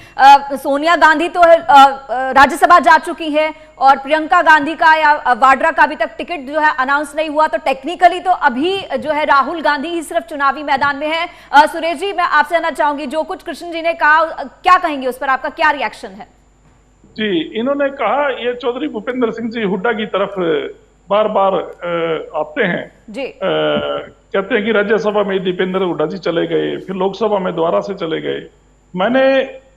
सोनिया गांधी तो राज्यसभा जा चुकी है और प्रियंका गांधी का या वाड्रा का अभी तक टिकट जो है अनाउंस नहीं हुआ। तो टेक्निकली तो अभी जो है राहुल गांधी ही सिर्फ चुनावी मैदान में है। सुरेश जी, मैं आपसे जानना चाहूंगी, जो कुछ कृष्ण जी ने कहा, क्या कहेंगे उस पर, आपका क्या रिएक्शन है? जी, इन्होंने कहा, ये चौधरी भूपेंद्र सिंह जी हुड्डा की तरफ बार बार आते हैं जी। कहते हैं कि राज्यसभा में दीपेंद्र हुड्डा जी चले गए, फिर लोकसभा में दोबारा से चले गए। मैंने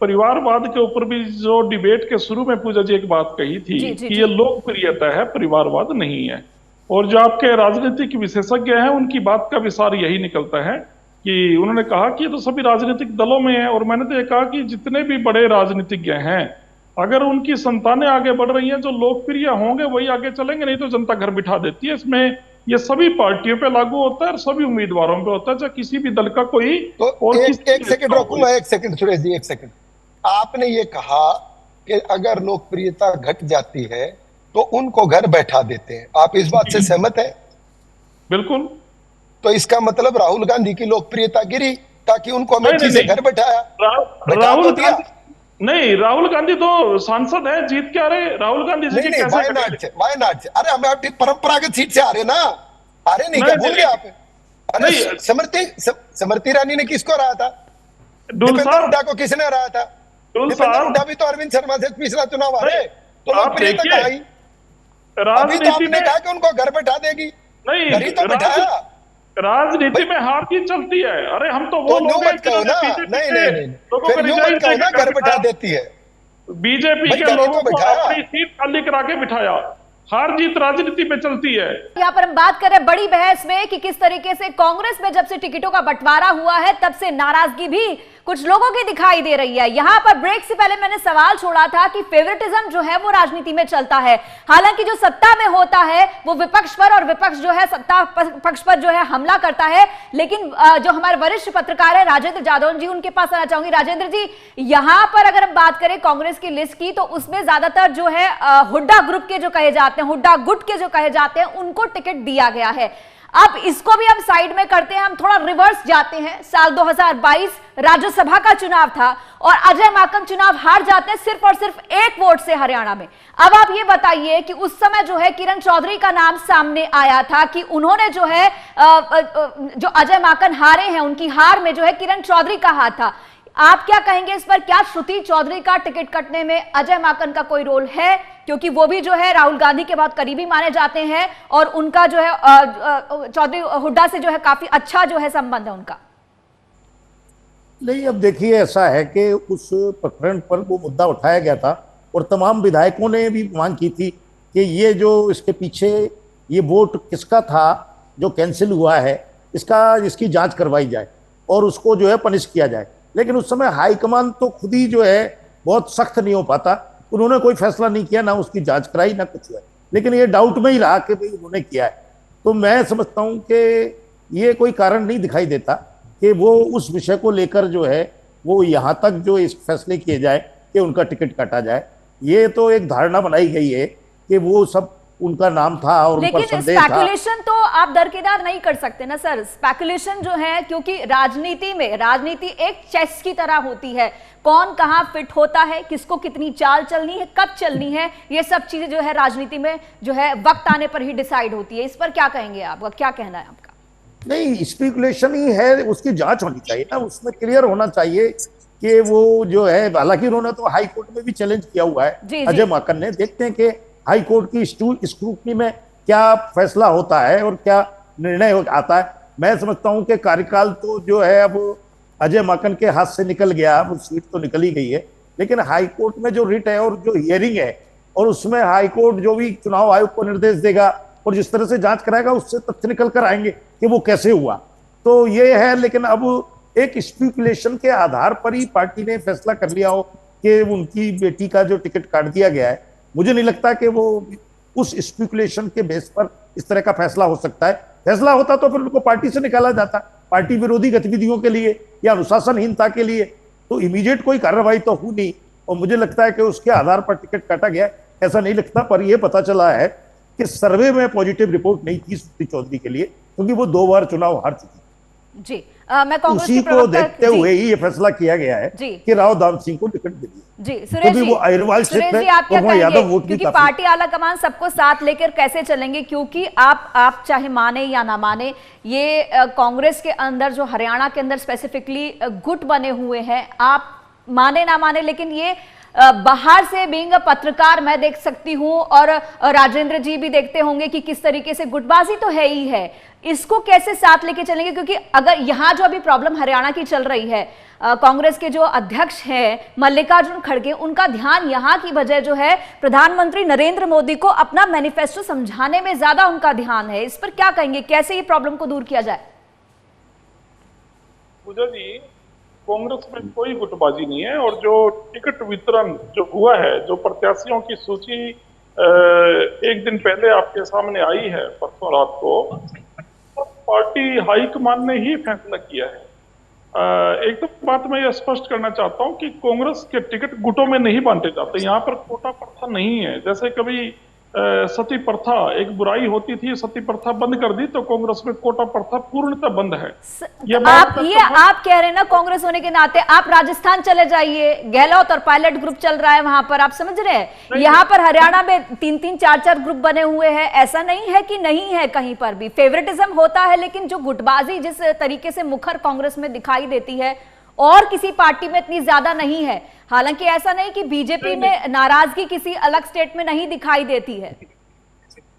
परिवारवाद के ऊपर भी जो डिबेट के शुरू में पूजा जी एक बात कही थी कि ये लोकप्रियता है, परिवारवाद नहीं है। और जो आपके राजनीतिक विशेषज्ञ हैं उनकी बात का विसार यही निकलता है कि उन्होंने कहा कि ये तो सभी राजनीतिक दलों में है। और मैंने तो ये कहा कि जितने भी बड़े राजनीतिज्ञ हैं, अगर उनकी संतानें आगे बढ़ रही हैं, जो लोकप्रिय होंगे वही आगे चलेंगे, नहीं तो जनता घर बिठा देती है। इसमें ये सभी पार्टियों पे लागू होता है और सभी उम्मीदवारों पे होता है, चाहे किसी भी दल का कोई। तो और एक सेकंड रोकूंगा, एक सेकंड सुरेश जी, एक सेकंड। आपने ये कहा कि अगर लोकप्रियता घट जाती है तो उनको घर बैठा देते हैं, आप इस बात से सहमत हैं? बिल्कुल। तो इसका मतलब राहुल गांधी की लोकप्रियता गिरी ताकि उनको अमेठी से घर बैठाया। राहुल गांधी नहीं, राहुल गांधी तो सांसद है, जीत के आ रहे। राहुल गांधी जी नहीं, वायनाड से अरे हम अपनी परंपरागत सीट से आ रहे ना, आ रहे नहीं, क्या भूल गए आप? अरे समृति ईरानी ने किसको हराया था? दीपेंद्र हुड्डा को किसने हराया था? दीपेंद्र हुड्डा भी तो अरविंद शर्मा से पिछला चुनाव हारे, तो लोकप्रियता कहाँ आई? अभी तो आपने कहा कि उनको घर बैठा देगी, नहीं, घर ही तो बैठाया। राजनीति में हार जीत चलती है। अरे हम तो वो लोग हैं नहीं, घर बैठा देती है बीजेपी के लोगों को अपनी सीट खाली करा के बिठाया। हार जीत राजनीति में चलती है। यहाँ पर हम बात करें बड़ी बहस में कि किस तरीके से कांग्रेस में जब से टिकटों का बंटवारा हुआ है तब से नाराजगी भी कुछ लोगों की दिखाई दे रही है। यहाँ पर ब्रेक से पहले मैंने सवाल छोड़ा था कि फेवरेटिज्म जो है वो राजनीति में चलता है, हालांकि जो सत्ता में होता है वो विपक्ष पर, और विपक्ष जो है सत्ता पक्ष पर जो है हमला करता है। लेकिन जो हमारे वरिष्ठ पत्रकार है राजेंद्र जादव जी, उनके पास आना चाहूंगी। राजेंद्र जी, यहाँ पर अगर हम बात करें कांग्रेस की लिस्ट की, तो उसमें ज्यादातर जो है हुड्डा ग्रुप के जो कहे जाते हैं, हुड्डा गुट के जो कहे जाते हैं, उनको टिकट दिया गया है। अब इसको भी हम साइड में करते हैं, हम थोड़ा रिवर्स जाते हैं। साल 2022 राज्यसभा का चुनाव था और अजय माकन चुनाव हार जाते हैं सिर्फ और सिर्फ 1 वोट से हरियाणा में। अब आप ये बताइए कि उस समय जो है किरण चौधरी का नाम सामने आया था कि उन्होंने जो है जो अजय माकन हारे हैं उनकी हार में जो है किरण चौधरी का हाथ था। आप क्या कहेंगे इस पर? क्या श्रुति चौधरी का टिकट कटने में अजय माकन का कोई रोल है? क्योंकि वो भी जो है राहुल गांधी के बहुत करीबी माने जाते हैं और उनका जो है चौधरी हुड्डा से जो है काफी अच्छा जो है संबंध है उनका। नहीं, अब देखिए, ऐसा है कि उस प्रकरण पर वो मुद्दा उठाया गया था और तमाम विधायकों ने भी मांग की थी कि ये जो इसके पीछे ये वोट किसका था जो कैंसिल हुआ है, इसकी जांच करवाई जाए और उसको जो है पनिश किया जाए। लेकिन उस समय हाईकमान तो खुद ही जो है बहुत सख्त नहीं हो पाता, उन्होंने कोई फैसला नहीं किया, ना उसकी जांच कराई ना कुछ हुआ। लेकिन ये डाउट में ही रहा कि भाई उन्होंने किया है। तो मैं समझता हूँ कि ये कोई कारण नहीं दिखाई देता कि वो उस विषय को लेकर जो है वो यहाँ तक जो इस फैसले किए जाए कि उनका टिकट काटा जाए। ये तो एक धारणा बनाई गई है कि वो सब उनका नाम था और लेकिन स्पेकुलेशन तो आप दरकिनार नहीं कर सकते ना सर। स्पेकुलेशन जो है, क्योंकि राजनीति एक चेस की तरह होती है, कौन कहां फिट होता है, किसको कितनी चाल चलनी है, कब चलनी है, ये सब चीजें जो है राजनीति में जो है वक्त आने पर ही डिसाइड होती है। इस पर क्या कहेंगे आप? क्या कहना है आपका? नहीं, स्पेकुलेशन ही है, उसकी जांच होनी चाहिए ना, उसमें क्लियर होना चाहिए कि वो जो है, हालांकि उन्होंने तो हाई कोर्ट में भी चैलेंज किया हुआ जी, है जी। अजय माकन ने, देखते हैं कि हाई कोर्ट की स्क्रूटनी में क्या फैसला होता है और क्या निर्णय आता है। मैं समझता हूं कि कार्यकाल तो जो है अब अजय माकन के हाथ से निकल गया, अब सीट तो निकल ही गई है, लेकिन हाई कोर्ट में जो रिट है और जो हियरिंग है, और उसमें हाई कोर्ट जो भी चुनाव आयोग को निर्देश देगा और जिस तरह से जांच कराएगा, उससे तथ्य निकल कर आएंगे कि वो कैसे हुआ। तो ये है, लेकिन अब एक स्पेकुलेशन के आधार पर ही पार्टी ने फैसला कर लिया हो कि उनकी बेटी का जो टिकट काट दिया गया है, मुझे नहीं लगता कि वो उस स्पेकुलेशन के बेस पर इस तरह का फैसला हो सकता है। फैसला होता तो फिर उनको पार्टी से निकाला जाता, पार्टी विरोधी गतिविधियों के लिए या अनुशासनहीनता के लिए, तो इमीडिएट कोई कार्रवाई तो हुई नहीं। और मुझे लगता है कि उसके आधार पर टिकट काटा गया, ऐसा नहीं लगता। पर यह पता चला है कि सर्वे में पॉजिटिव रिपोर्ट नहीं थी श्रुति चौधरी के लिए, क्योंकि वो 2 बार चुनाव हार चुकी। जी, मैं कांग्रेस उसी की को प्रवक्ता देखते हुए ही ये फैसला किया गया है जी। कि राव दाम सिंह को टिकट दे दिया। जी, सुरेश क्योंकि जी, वो अहिरवाल सुरेश क्षेत्र जी, है आप क्या और वहाँ कहेंगे? यादव वोट भी क्योंकि काफी। पार्टी आला कमान सबको साथ लेकर कैसे चलेंगे, क्योंकि आप चाहे माने या ना माने, ये कांग्रेस के अंदर जो हरियाणा के अंदर स्पेसिफिकली गुट बने हुए हैं, आप माने ना माने, लेकिन ये बाहर से बीइंग पत्रकार मैं देख सकती हूं, और राजेंद्र जी भी देखते होंगे कि किस तरीके से गुटबाजी तो है ही है। इसको कैसे साथ लेके चलेंगे? क्योंकि अगर यहां जो अभी प्रॉब्लम हरियाणा की चल रही है, कांग्रेस के जो अध्यक्ष हैं मल्लिकार्जुन खड़गे, उनका ध्यान यहां की वजह जो है प्रधानमंत्री नरेंद्र मोदी को अपना मैनिफेस्टो समझाने में ज्यादा उनका ध्यान है। इस पर क्या कहेंगे, कैसे ये प्रॉब्लम को दूर किया जाए? पूजा जी, कांग्रेस में कोई गुटबाजी नहीं है, और जो टिकट वितरण जो हुआ है, जो प्रत्याशियों की सूची एक दिन पहले आपके सामने आई है परसों रात को, तो पार्टी हाईकमान ने ही फैसला किया है। एक तो बात मैं ये स्पष्ट करना चाहता हूं कि कांग्रेस के टिकट गुटों में नहीं बांटे जाते। यहाँ पर कोटा प्रथा नहीं है। जैसे कभी सती प्रथा एक बुराई होती थी, सती प्रथा बंद कर दी, तो कांग्रेस में कोटा प्रथा पूर्णतः बंद है। आप कह रहे हैं ना, कांग्रेस होने के नाते आप राजस्थान चले जाइए, गहलोत और पायलट ग्रुप चल रहा है वहां पर, आप समझ रहे हैं? यहाँ पर हरियाणा में 3-3, 4-4 ग्रुप बने हुए हैं। ऐसा नहीं है कि नहीं है, कहीं पर भी फेवरेटिज्म होता है, लेकिन जो गुटबाजी जिस तरीके से मुखर कांग्रेस में दिखाई देती है और किसी पार्टी में इतनी ज्यादा नहीं है। हालांकि ऐसा नहीं कि बीजेपी में नाराजगी किसी अलग स्टेट में नहीं दिखाई देती है।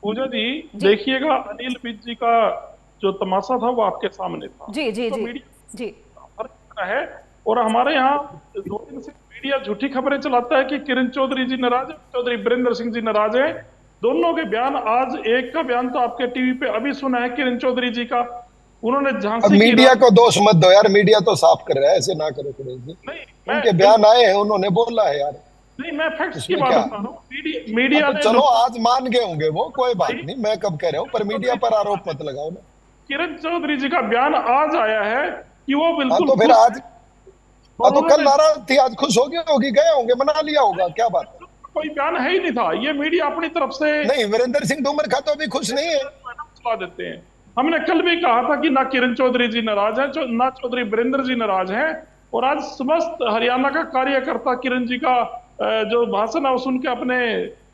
पूजा जी, देखिएगा, अनिल विज जी का जो तमाशा था वो आपके सामने था। जी जी तो जी जी फर्क है। और हमारे यहाँ 2 दिन से मीडिया झूठी खबरें चलाता है कि किरण चौधरी जी नाराज है, चौधरी बीरेंद्र सिंह जी नाराज है। दोनों के बयान, आज एक का बयान तो आपके टीवी पे अभी सुना है किरण चौधरी जी का, उन्होंने झांसी मीडिया को दोष मत दो यार, मीडिया तो साफ कर रहा है, ऐसे ना करो सुरेश जी। उनके बयान आए हैं, उन्होंने बोला है यार। नहीं, मैं फैक्ट्स की बात बता रहा हूँ। मीडिया तो चलो आज मान गए होंगे वो, कोई बात नहीं, मैं कब कह रहा हूँ, पर मीडिया पर आरोप मत लगाओ ना। किरण चौधरी जी का बयान आज आया है कि वो बिल्कुल तो फिर आज, तो कल नाराज थी, आज खुश होगी, गए होंगे, मना लिया होगा, क्या बात है? कोई बयान है ही नहीं था। ये मीडिया अपनी तरफ से नहीं, वीरेंद्र सिंह तोमर का तो अभी खुश नहीं है, चला देते हैं। हमने कल भी कहा था कि ना किरण चौधरी जी नाराज है, ना चौधरी बीरेंद्र जी नाराज हैं। और आज समस्त हरियाणा का कार्यकर्ता किरण जी का जो भाषण है सुन के अपने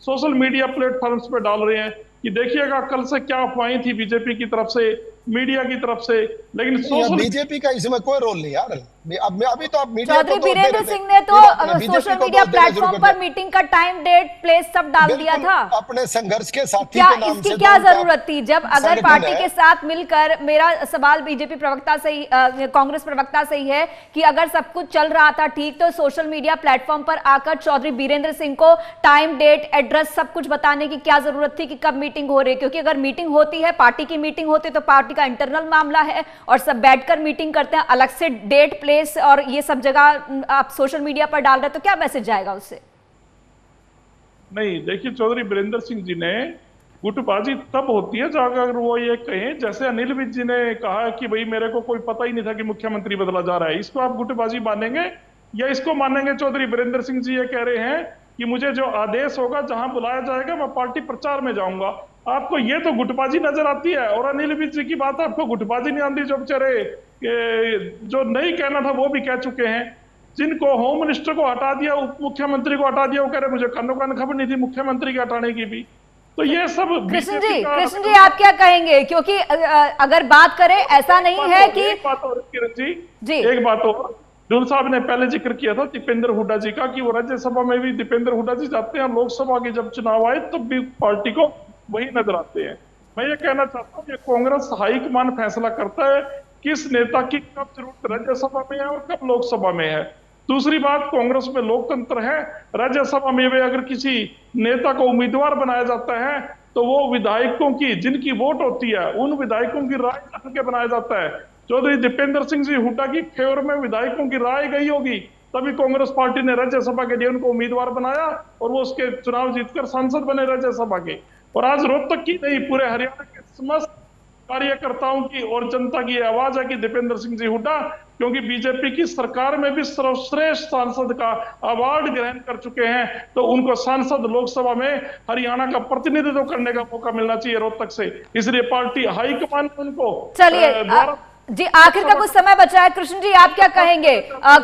सोशल मीडिया प्लेटफॉर्म्स पे डाल रहे हैं कि देखिएगा कल से क्या अफवाहें थी बीजेपी की तरफ से, मीडिया की तरफ से। लेकिन सोशल बीजेपी का इसमें कोई रोल नहीं यार। अभी तो आप मीडिया चौधरी बीरेंद्र सिंह ने तो सोशल मीडिया प्लेटफॉर्म पर मीटिंग का टाइम, डेट, प्लेस सब डाल दिया था अपने संघर्ष के साथी क्या के नाम इसकी से। क्या जरूरत थी? जब अगर पार्टी के साथ मिलकर, मेरा सवाल बीजेपी प्रवक्ता से ही, कांग्रेस प्रवक्ता से ही है कि अगर सब कुछ चल रहा था ठीक, तो सोशल मीडिया प्लेटफॉर्म पर आकर चौधरी बीरेंद्र सिंह को टाइम, डेट, एड्रेस सब कुछ बताने की क्या जरूरत थी कि कब मीटिंग हो रही है? क्योंकि अगर मीटिंग होती है, पार्टी की मीटिंग होती है, तो पार्टी का इंटरनल मामला है और सब बैठकर मीटिंग करते हैं। अलग से डेट, प्लेस और ये सब जगह आप सोशल मीडिया पर डाल रहे हैं, तो क्या मैसेज जाएगा उससे? नहीं, देखिए, चौधरी बीरेंद्र सिंह जी ने, गुटबाजी तब होती है जब अगर वो ये कहें, जैसे अनिल विज जी ने कहा कि भाई मेरे को कोई पता ही नहीं था कि मुख्यमंत्री बदला जा रहा है, इसको आप गुटबाजी मानेंगे या इसको मानेंगे चौधरी बीरेंद्र सिंह जी ये कह रहे हैं कि मुझे जो आदेश होगा, जहां बुलाया जाएगा, मैं पार्टी प्रचार में जाऊंगा? आपको ये तो गुटबाजी नजर आती है। और अनिल विज जी की बात, आपको गुटबाजी नहीं आती, जो बेचारे जो नहीं कहना था वो भी कह चुके हैं। जिनको होम मिनिस्टर को हटा दिया, उप मुख्यमंत्री को हटा दिया, वो कह रहे मुझे कानो कान खबर नहीं थी मुख्यमंत्री के हटाने की भी। तो ये सब कृष्ण जी आप क्या कहेंगे? क्योंकि अगर बात करें, ऐसा नहीं है कि एक बात और किरण जी, एक बात और, ढूल साहब ने पहले जिक्र किया था दीपेंद्र हुड्डा जी का कि वो राज्यसभा में भी दीपेंद्र हुड्डा जी जाते हैं, लोकसभा के जब चुनाव आए तब भी पार्टी को वही नजर आते हैं। मैं ये कहना चाहता हूँ कि कांग्रेस हाईकमान फैसला करता है किस नेता की कब जरूरत राज्यसभा में है और कब लोकसभा में है। दूसरी बात, कांग्रेस में लोकतंत्र है। राज्यसभा में भी अगर किसी नेता को उम्मीदवार बनाया जाता है तो वो विधायकों की, जिनकी वोट होती है, उन विधायकों की राय जान के बनाया जाता है। चौधरी दीपेंद्र सिंह जी हुड्डा की फेवर में विधायकों की राय गई होगी, तभी कांग्रेस पार्टी ने राज्यसभा के लिए उनको उम्मीदवार बनाया और वो उसके चुनाव जीतकर सांसद बने राज्यसभा के। और आज रोहतक की नहीं, पूरे हरियाणा के समस्त कार्यकर्ताओं की और जनता की आवाज है कि दीपेंद्र सिंह जी हुड्डा, क्योंकि बीजेपी की सरकार में भी सर्वश्रेष्ठ सांसद का अवार्ड ग्रहण कर चुके हैं, तो उनको सांसद लोकसभा में हरियाणा का प्रतिनिधित्व करने का मौका मिलना चाहिए रोहतक से। इसलिए पार्टी हाईकमान उनको चलिए जी, आखिर का कुछ समय बचा है। कृष्ण जी, आप क्या कहेंगे?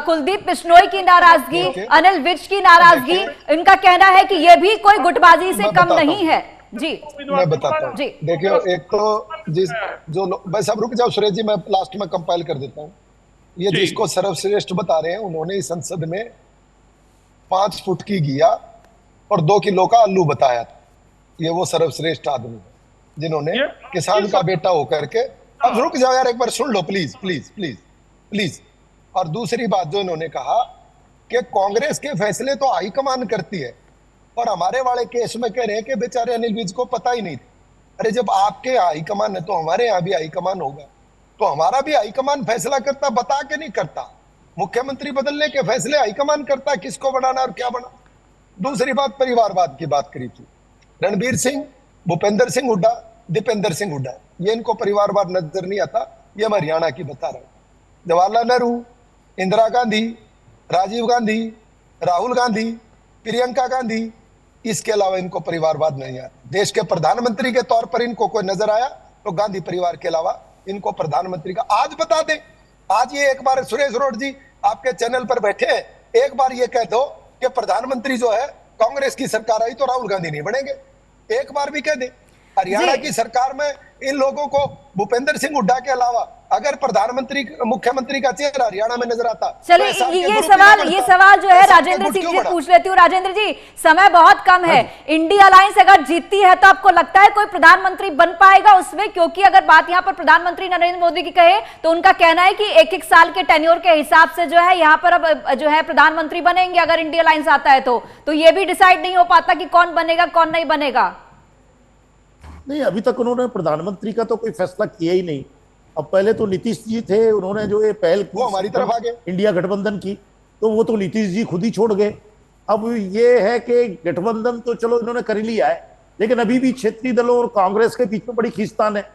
कुलदीप बिश्नोई की नाराजगी, अनिल विज की नाराजगी, इनका कहना है कि ये भी कोई गुटबाजी से कम नहीं है। जी मैं बताता हूँ। देखिए, एक तो बस अब रुक जाओ सुरेश जी, मैं लास्ट में कंपाइल कर देता हूँ। ये जिसको सर्वश्रेष्ठ बता रहे हैं, उन्होंने इस संसद में 5 फुट की घिया और 2 किलो का आलू बताया था। ये वो सर्वश्रेष्ठ आदमी है जिन्होंने किसान का बेटा होकर के, अब रुक जाओ यार, एक बार सुन लो प्लीज प्लीज प्लीज प्लीज। और दूसरी बात जो इन्होंने कहा कि कांग्रेस के फैसले तो हाईकमान करती है, और हमारे वाले केस में कह रहे हैं कि बेचारे अनिल विज को पता ही नहीं था। अरे जब आपके हाईकमान है तो हमारे यहाँ भी हाईकमान होगा, तो हमारा भी हाईकमान फैसला करता, बता के नहीं करता। मुख्यमंत्री बदलने के फैसले हाईकमान करता, किसको बनाना और क्या बना। दूसरी बात, परिवारवाद की बात करी थी। रणबीर सिंह, भूपेंद्र सिंह हुड्डा, दीपेंद्र सिंह हुड्डा, ये इनको परिवारवाद नजर नहीं आता। ये मैं हरियाणा की बता रहा हूं। जवाहरलाल नेहरू, इंदिरा गांधी, राजीव गांधी, राहुल गांधी, प्रियंका गांधी, इसके अलावा इनको परिवारवाद नहीं आता। देश के प्रधानमंत्री के तौर पर इनको कोई नजर आया तो गांधी परिवार के अलावा इनको प्रधानमंत्री का आज बता दे। आज ये एक बार सुरेश रोड जी आपके चैनल पर बैठे हैं, एक बार ये कह दो कि प्रधानमंत्री जो है कांग्रेस की सरकार आई तो राहुल गांधी नहीं बनेंगे, एक बार भी कह दे। हरियाणा की सरकार में इन लोगों को भूपेंद्र सिंह हुड्डा के अलावा अगर प्रधानमंत्री, मुख्यमंत्री का चेहरा हरियाणा में नजर आता। चलिए, ये सवाल जो है राजेंद्र सिंह जी पूछ लेती हूँ। राजेंद्र जी, समय बहुत कम है। इंडिया अलायंस अगर जीतती है तो आपको लगता है कोई प्रधानमंत्री बन पाएगा उसमें? क्योंकि अगर बात यहाँ पर प्रधानमंत्री नरेंद्र मोदी की कहे तो उनका कहना है कि 1-1 साल के टेन्योर के हिसाब से जो है यहाँ पर अब जो है प्रधानमंत्री बनेंगे अगर इंडिया अलायंस आता है तो ये भी डिसाइड नहीं हो पाता कि कौन बनेगा कौन नहीं बनेगा। नहीं, अभी तक उन्होंने प्रधानमंत्री का तो कोई फैसला किया ही नहीं। अब पहले तो नीतीश जी थे, उन्होंने जो ये पहल की वो हमारी तरफ आ गए इंडिया गठबंधन की, तो वो तो नीतीश जी खुद ही छोड़ गए। अब ये है कि गठबंधन तो चलो इन्होंने कर ही लिया है, लेकिन अभी भी क्षेत्रीय दलों और कांग्रेस के बीच में बड़ी खींचतान है।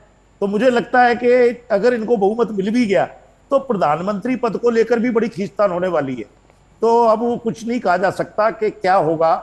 तो मुझे लगता है कि अगर इनको बहुमत मिल भी गया तो प्रधानमंत्री पद को लेकर भी बड़ी खींचतान होने वाली है। तो अब वो कुछ नहीं कहा जा सकता कि क्या होगा,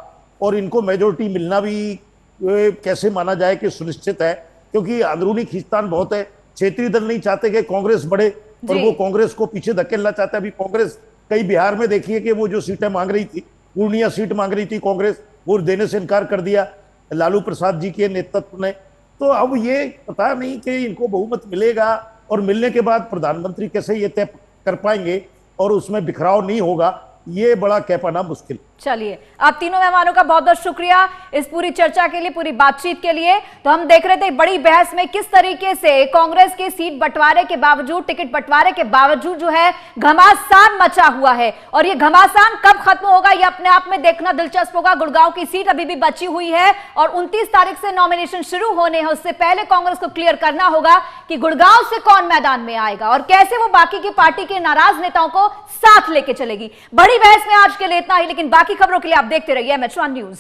और इनको मेजोरिटी मिलना भी कैसे माना जाए कि सुनिश्चित है, क्योंकि अंदरूनी खींचतान बहुत है। क्षेत्रीय दल नहीं चाहते कि कांग्रेस बढ़े और वो कांग्रेस को पीछे धकेलना चाहता है। अभी कांग्रेस कई बिहार में देखिए कि वो जो सीटें मांग रही थी, पूर्णिया सीट मांग रही थी कांग्रेस, वो देने से इनकार कर दिया लालू प्रसाद जी के नेतृत्व ने। तो अब ये पता नहीं कि इनको बहुमत मिलेगा और मिलने के बाद प्रधानमंत्री कैसे ये तय कर पाएंगे और उसमें बिखराव नहीं होगा, ये बड़ा कह पाना मुश्किल। चलिए, आप तीनों मेहमानों का बहुत बहुत शुक्रिया इस पूरी चर्चा के लिए, पूरी बातचीत के लिए। तो हम देख रहे थे बड़ी बहस में किस तरीके से कांग्रेस के सीट बंटवारे के बावजूद, टिकट बंटवारे के बावजूद जो है घमासान मचा हुआ है, और ये घमासान कब खत्म होगा ये अपने आप में देखना दिलचस्प होगा। गुड़गांव की सीट अभी भी बची हुई है और 29 तारीख से नॉमिनेशन शुरू होने हैं। उससे पहले कांग्रेस को क्लियर करना होगा कि गुड़गांव से कौन मैदान में आएगा और कैसे वो बाकी की पार्टी के नाराज नेताओं को साथ लेके चलेगी। बड़ी बहस में आज के लिए इतना ही, लेकिन बाकी खबरों के लिए आप देखते रहिए MH1 न्यूज।